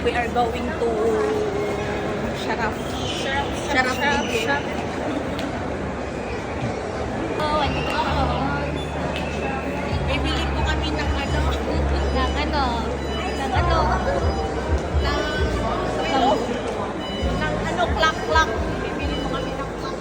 we are going to Sharaf. Sharaf Beach. Oh, ano ako? Bibili po kami ng ano? Ng ano? Ng ano? Ng ano, clock. Bibili po kami ng clock.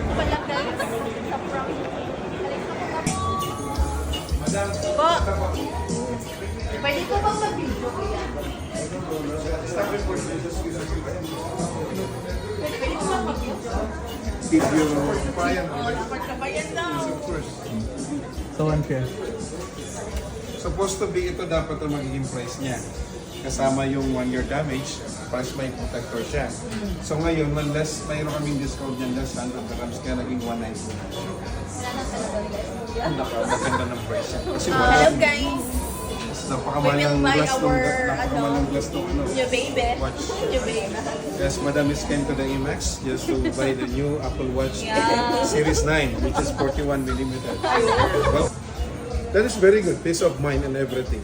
Wala guys. Sa prank. Po, Pwede ko bang mag-video kuya? Pwede ko bang mag-video? Video kabayan. dapat kabayan daw. Of course. So, siya. Supposed to be ito dapat ang magiging price niya. Kasama yung 1-year damage, plus may protector siya. So ngayon, unless mayroon kaming discount niyan, less 100 grams, kaya naging 190. Wala na talaga guys. Ang maganda ng price niya. Kasi Hello guys. napakamalang We will buy glass napakamalang glass nung ano. Your baby. Watch. Your baby. Yes, Madam is came to the IMAX just to buy the new Apple Watch Yeah. Series 9, which is 41mm. Well, that is very good, peace of mind and everything.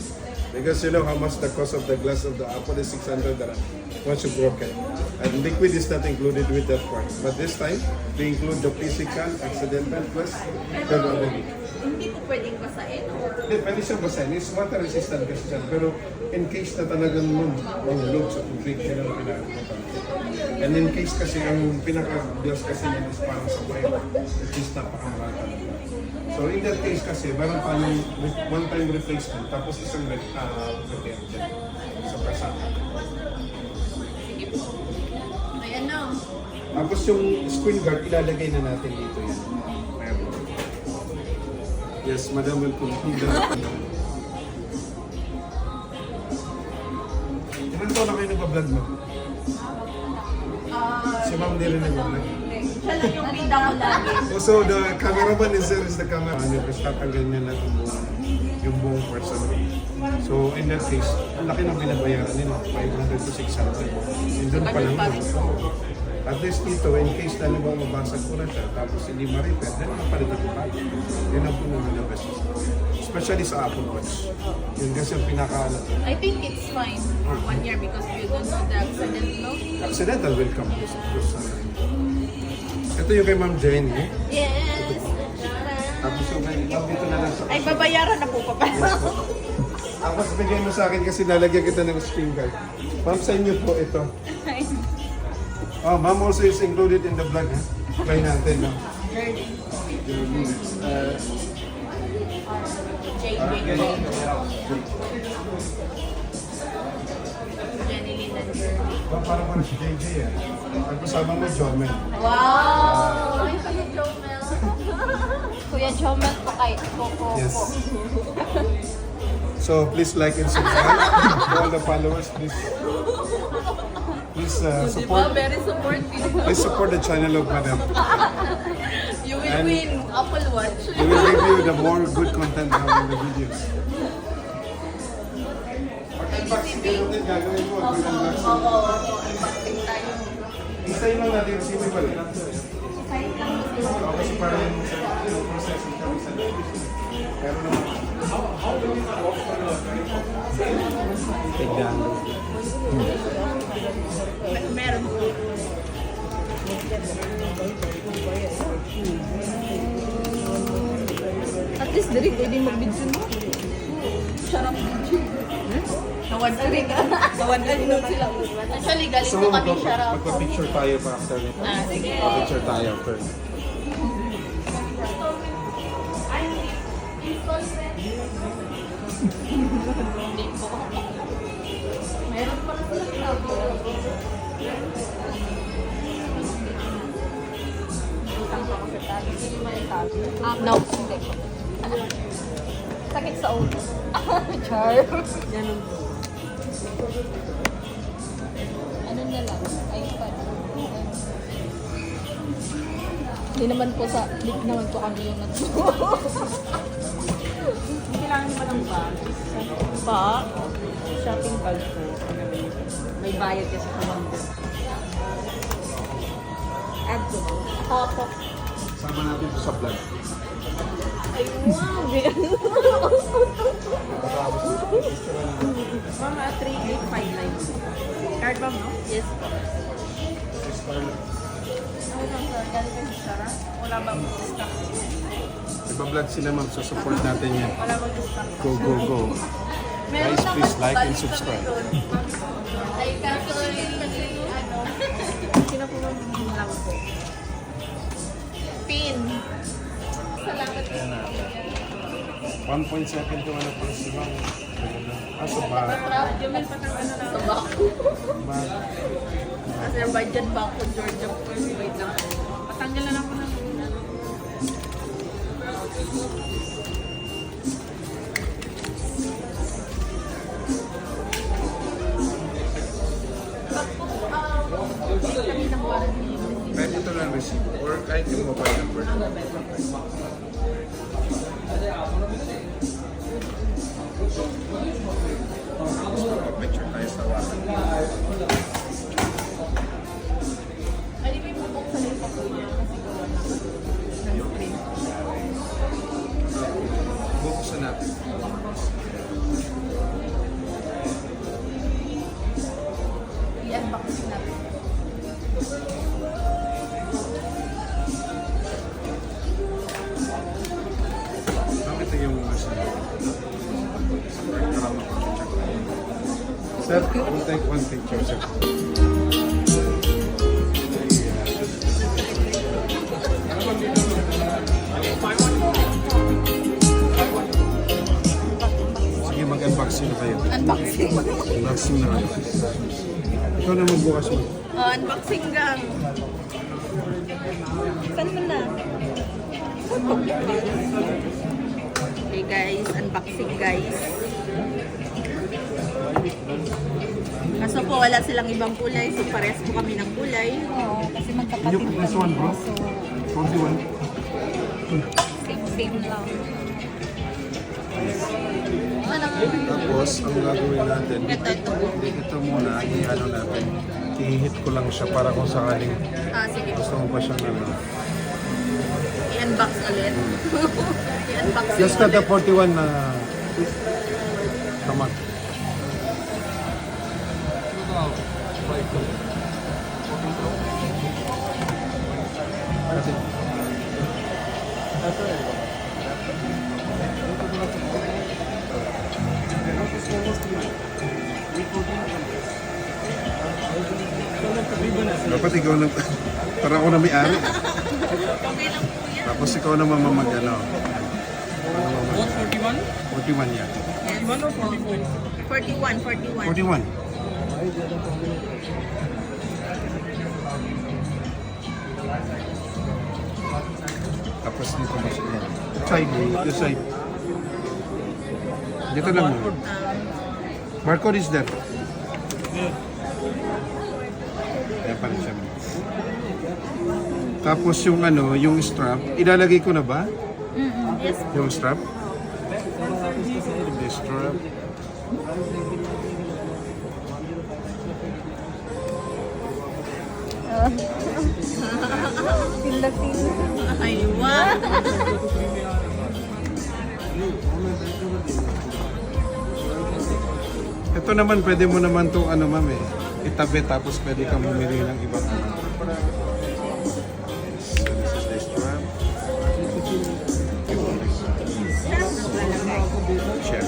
Because you know how much the cost of the glass of the Apple is 600 once you broke it. And liquid is not included with that part. But this time, they include the physical, accidental, plus the already. Hindi po pwedeng basahin or Pwede siyang basahin. It's water resistant kasi siya. Pero in case na talagang mahulog sa tubig, yun ang pinaka-importante. And in case kasi ang pinaka-bills kasi niya is parang sa wire, which is napakamahal talaga. So in that case kasi, meron pa yung one-time replacement, tapos isang repair dyan sa pasada. ayan na. Tapos yung screen guard, ilalagay na natin dito yan. Meron. Yes, Madam will conclude that. Ilan taon na kayo nagpa-vlog mo? Si Ma'am din rin nagpa-vlog. Siya lang yung bida ko lagi. Also, the cameraman is there is the camera. Ano, basta tanggal niya na yung buong person. So, in that case, ang laki ng binabayaran nila, 500 to 600. And doon pa lang yun. At least dito, in case na naman mabasag ko na siya, tapos hindi ma-repair, then mapalitan ko pa. Yun ang puno na best. Especially sa Apple Watch. Yun kasi ang pinaka-alat. I think it's fine for 1 year because you don't know the accident, no? Accidental will come. Ito yung kay Ma'am Jenny. Yes! Tapos yung kay Ma'am dito na lang sa... Ay, babayaran na po pa. Tapos bigyan mo sa akin kasi nalagyan kita ng screen guard. Ma'am, sa inyo po ito. Oh, Ma'am also is included in the vlog. Ha? Try natin. No? Jenny Lynn and Jeremy. Parang parang si JJ eh. Ang kasama mo, Jomel. Wow! Ay, Kuya Jomel. Kuya Jomel po kay Coco. Yes. So please like and subscribe. To all the followers, please Diba? support. Very supportive. Please support the channel of Madam. You will And- win Apple Watch. We will give you the more good content in the videos. Pag-unboxing ka natin, gagawin mo. Pag-unboxing. Unboxing tayo. Isayin lang natin yung sino pala. Kasi para yung processing kami sa pero naman. Tignan. Meron po. At least dali pwedeng mag-video mo. Sarap video. Nawan na rin ka. Nawan na rin sila. Actually, galing po kami Sharaf. Magpa-picture tayo pa after nito. Sige. Magpa-picture tayo after. Hindi po. Meron pa na sila. No, hindi po. Sakit sa ulo. Char. Ganun po. Ano na lang? iPad. Hindi naman po kami yung Kailangan mo ba ng bag? pa. Shopping bag ko. May bayad ka sa kamangga. Add ko. Ako. Sama natin ito sa vlog. Ay, wow. Mga 3859. Card ba mo? Yes po. Ano lang sir? Galing kayo sa Sara? Wala bang stock? Iba-vlog sila ma'am, so support natin yan. Wala bang stock? Go, go, go. Guys, please like and subscribe. Ay, kaso ano. Sino po lang po? Pin. Salamat po. 1.2 to ano po si ma'am. Aso ba? Jumel, patang ano lang. Tabako. Ba? Azerbaijan ba ako, Georgia po. Wait lang. Patanggal na lang po ng Kahit ito lang receive or kahit yung mobile number. Picture tayo sa water. Ay, may bubuksan yung pakuya kasi gawa na ng screen. Buksan natin. I-unbox natin. Bakit yung sir, we'll take one picture, sir. Sige, mag-unboxing na kayo. Unboxing. Unboxing na kayo. Ikaw na magbukas mo. Unboxing gang. Saan mo na? Okay guys, unboxing guys. Kaso po wala silang ibang kulay, so parehas po kami ng kulay. Oo, kasi magkapatid Yung this one, bro? 41. Same lang. Tapos, ang gagawin natin, Ito. ito muna, i-ano natin. I-hit ko lang siya para kung sakaling Sige. gusto mo pa siyang ano. I-unbox ulit. I-unbox Just na the 41 na tama. Kasi dapat ikaw na para ako na may-ari. Okay lang po yan. Tapos ikaw naman mamag-ano. 41? 41 yan. Yes. 41. 41. Tapos dito mo siya. Side, the side. Dito lang mo. Barcode is there. Ayan pa rin siya. Tapos yung ano, yung strap, ilalagay ko na ba? Yes. Yung strap? The strap. Ay, what? Ito naman, pwede mo naman itong ano ma'am eh, itabi tapos pwede kang bumili ng ibang ano. So this is the strap. Chef.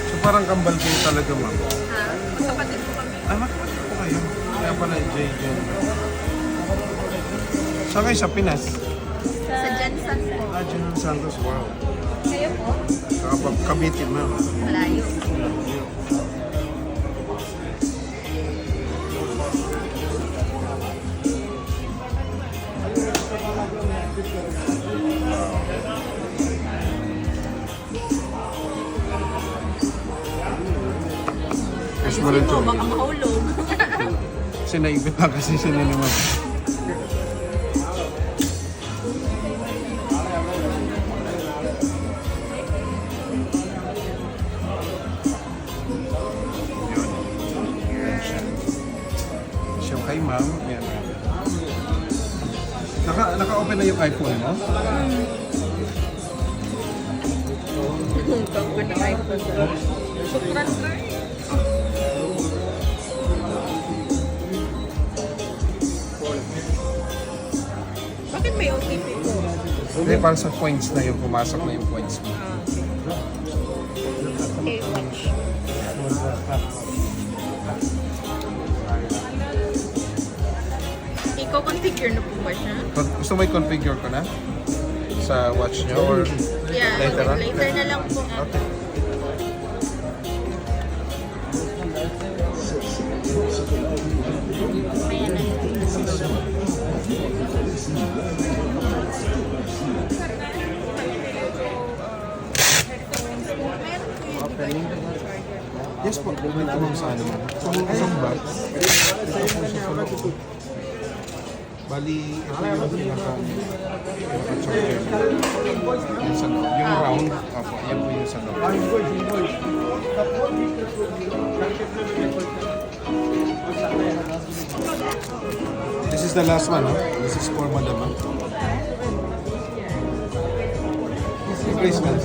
So parang kambal kayo talaga ma'am. Magkapatid po kami. Ah, magkakasya po kayo. Kaya pala JJ. Saan kayo sa Pinas? Sa Jansan po. Ah, General Santos, wow. Kayo po? Cavite ma'am. Malayo. Mas Ayusin malito. mo, baka mahulog. Kasi naipit lang kasi siya ni naman. Yun. Siya kay ma'am. Yan. Naka-open na yung iPhone mo? Sukran ka. Bakit may OTP ko? Hindi, para sa points na yung pumasok na yung points mo. Okay, watch. Ikaw configure na po ba siya? Gusto mo i-configure ko na? Sa watch nyo or Yeah, later on? later na lang po. Okay. Ayan na. Yes po, may tumang sa ano. Isang box. Bali, ito yung pinaka-charger. Yung sa loob. Yung round, opo, yan po yung sa loob. This is the last one, huh? This is for Madam. Replacement.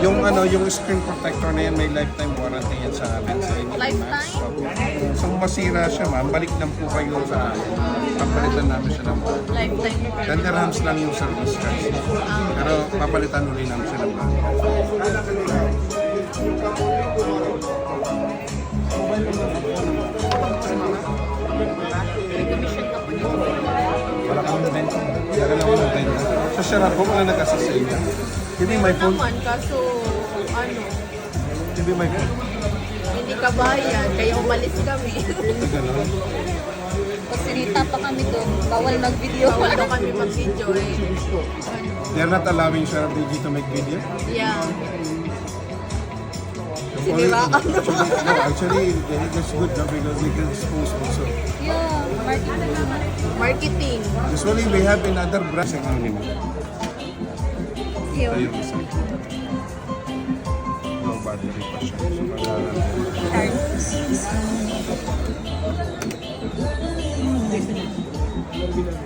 Yung ano, yung screen protector na yan, may lifetime warranty yan sa amin. Sa Lifetime? So kung masira siya ma'am, balik lang po kayo sa amin. Papalitan namin siya ng bago. Lifetime. 10 dirhams lang yung service charge. Pero papalitan ulit namin siya ng bago. May commission ka po niyo. Wala kami na benta. Wala kami na benta. Sa Sharap po, wala nagkasasale niya. Hindi may phone. Naman, kaso ano, Hindi may phone. hindi ka bayan, kaya umalis kami. Ganun. Pag sinita pa kami doon, bawal mag-video. Bawal na kami mag-video eh. They're not allowing Sharap DG to make video. Yeah. Siniraan Siniraan. No, actually, it's good na because they can expose also. Yeah, marketing. Usually, we have in other brands ang ano nila. Ito Yun. yung isa. No battery pa siya. So,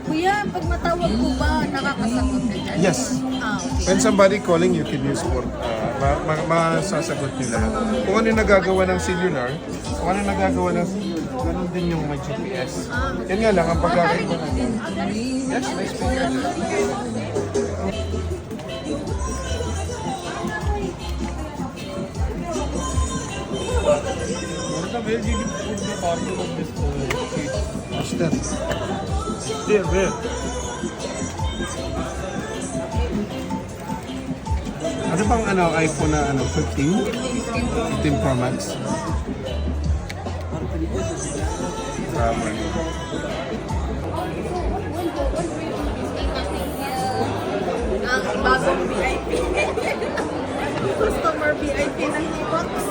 Kuya, pag matawag ko ba, nakakasagot ka dyan? yes. Ah, okay. When somebody calling, you can use for masasagot nyo lahat. Kung ano yung nagagawa ng cellular, kung ano yung nagagawa ng ganun din yung may GPS. Yan nga lang, ang pagkakaiba na. Yes, nice picture. Where did you put the cargo of this seat? What's that? There, where? Ano bang ano, iPhone na ano, 15? 15 Pro Max? Tama. Ang bagong VIP. Customer VIP ng T-Box.